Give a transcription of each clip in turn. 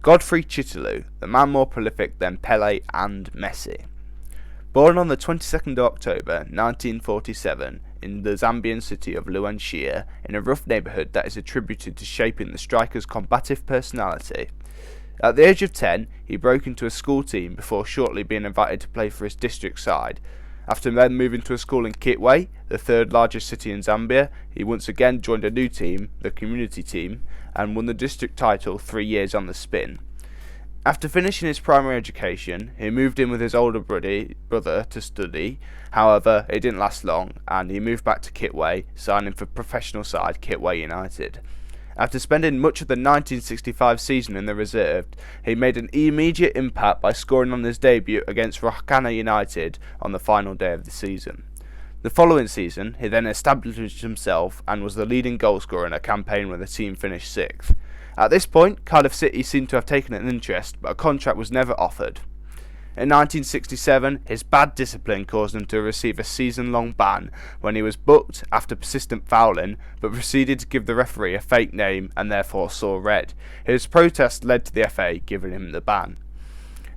Godfrey Chitalu, the man more prolific than Pele and Messi. Born on the 22nd of October 1947 in the Zambian city of Luanshire, in a rough neighbourhood that is attributed to shaping the striker's combative personality. At the age of 10, he broke into a school team before shortly being invited to play for his district side. After then moving to a school in Kitwe, the third largest city in Zambia, he once again joined a new team, the community team, and won the district title 3 years on the spin. After finishing his primary education, he moved in with his older brother to study. However, it didn't last long, and he moved back to Kitwe, signing for professional side Kitwe United. After spending much of the 1965 season in the reserve, he made an immediate impact by scoring on his debut against Rohakana United on the final day of the season. The following season, he then established himself and was the leading goalscorer in a campaign where the team finished 6th. At this point, Cardiff City seemed to have taken an interest, but a contract was never offered. In 1967, his bad discipline caused him to receive a season-long ban when he was booked after persistent fouling, but proceeded to give the referee a fake name and therefore saw red. His protest led to the FA giving him the ban.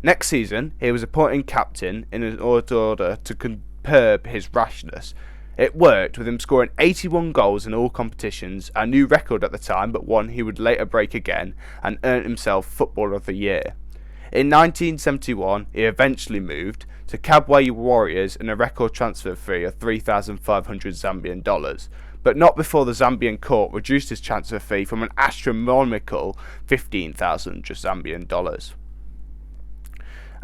Next season, he was appointed captain in order to curb his rashness. It worked, with him scoring 81 goals in all competitions, a new record at the time, but one he would later break again, and earned himself Footballer of the Year. In 1971, he eventually moved to Kabwe Warriors in a record transfer fee of 3,500 Zambian dollars, but not before the Zambian court reduced his transfer fee from an astronomical 15,000 Zambian dollars.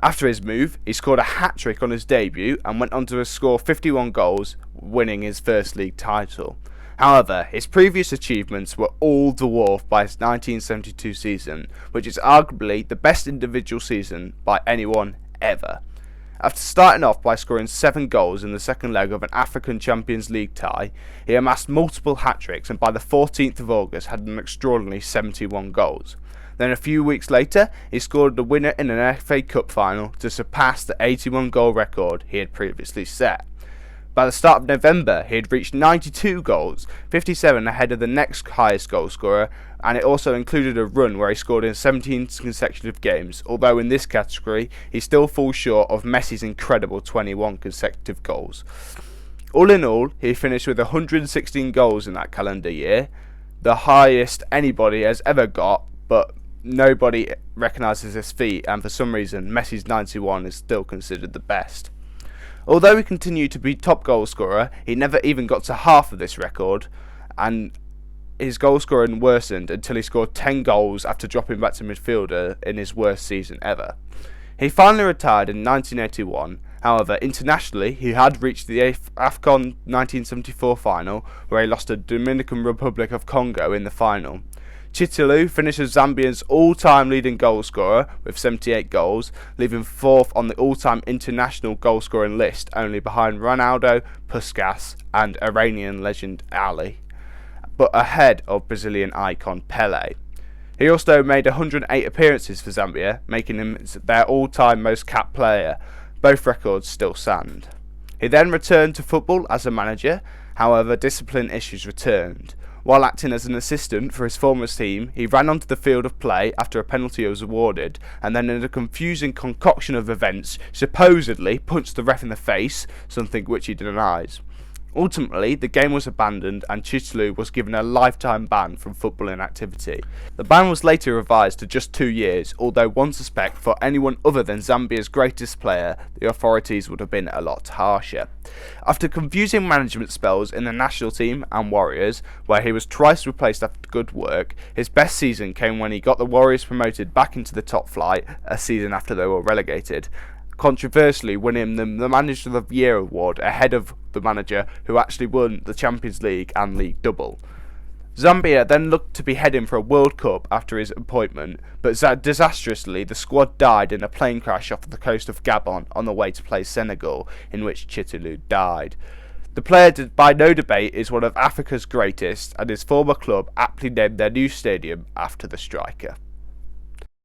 After his move, he scored a hat-trick on his debut and went on to score 51 goals, winning his first league title. However, his previous achievements were all dwarfed by his 1972 season, which is arguably the best individual season by anyone ever. After starting off by scoring 7 goals in the second leg of an African Champions League tie, he amassed multiple hat-tricks and by the 14th of August had an extraordinary 71 goals. Then a few weeks later, he scored the winner in an FA Cup final to surpass the 81 goal record he had previously set. By the start of November, he had reached 92 goals, 57 ahead of the next highest goal scorer, and it also included a run where he scored in 17 consecutive games, although in this category, he still falls short of Messi's incredible 21 consecutive goals. All in all, he finished with 116 goals in that calendar year, the highest anybody has ever got, but nobody recognises this feat, and for some reason, Messi's 91 is still considered the best. Although he continued to be top goal scorer, he never even got to half of this record, and his goal scoring worsened until he scored 10 goals after dropping back to midfielder in his worst season ever. He finally retired in 1981. However, internationally, he had reached the AFCON 1974 final, where he lost to Dominican Republic of Congo in the final. Chitalu finishes Zambia's all-time leading goal scorer with 78 goals, leaving 4th on the all-time international goal-scoring list, only behind Ronaldo, Puskas and Iranian legend Ali, but ahead of Brazilian icon Pele. He also made 108 appearances for Zambia, making him their all-time most capped player. Both records still stand. He then returned to football as a manager, however discipline issues returned. While acting as an assistant for his former team, he ran onto the field of play after a penalty was awarded, and then in a confusing concoction of events, supposedly punched the ref in the face, something which he denies. Ultimately, the game was abandoned and Chitalu was given a lifetime ban from footballing activity. The ban was later revised to just 2 years, although one suspects for anyone other than Zambia's greatest player, the authorities would have been a lot harsher. After confusing management spells in the national team and Warriors, where he was twice replaced after good work, his best season came when he got the Warriors promoted back into the top flight, a season after they were relegated, controversially winning the Manager of the Year award ahead of the manager who actually won the Champions League and League double. Zambia then looked to be heading for a World Cup after his appointment, but disastrously the squad died in a plane crash off the coast of Gabon on the way to play Senegal, in which Chitalu died. The player, by no debate, is one of Africa's greatest, and his former club aptly named their new stadium after the striker.